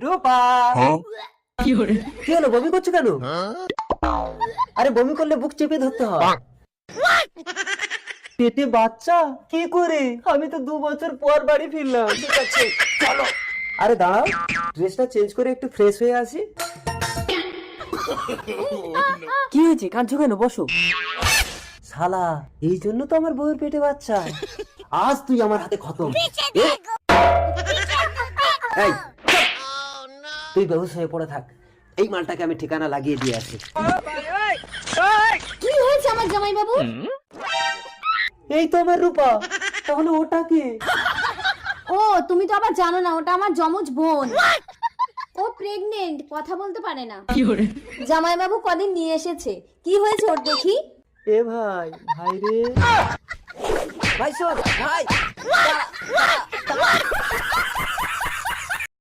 রূপা, কি হলো, বমি করছো কেন? আরে বমি করলে বুক চেপে ধরতে হয়। পেটে বাচ্চা? কি করে? আমি তো 2 বছর পর বাড়ি ফিরলাম। ঠিক আছে চলো। আরে দাঁড়াও, ড্রেসটা চেঞ্জ করে একটু ফ্রেশ হয়ে আসি। কি হয়েছে, কাঁদছো কেন? বসো। শালা, এই জন্য তো আমার বউয়ের পেটে বাচ্চা। আজ তুই আমার হাতে খতম। এ? এই, চুপ! তুই বেহুশ হয়ে পড়ে থাক, এই মালটাকে আমি ঠিকানা লাগিয়ে দিয়ে আসি। কি হয়েছে আমার জামাই বাবু? এই তো আমার রূপা। তাহলে ওটা কি? ও, তুমি তো আবার জানো না, ওটা আমার যমজ বোন। ও প্রেগনেন্ট, কথা বলতে পারে না। জামাই বাবু কদিন নিয়ে এসেছে। কি হয়েছে ওর দেখি? এ ভাই, ভাই রে, ভাই শোন, ভাই।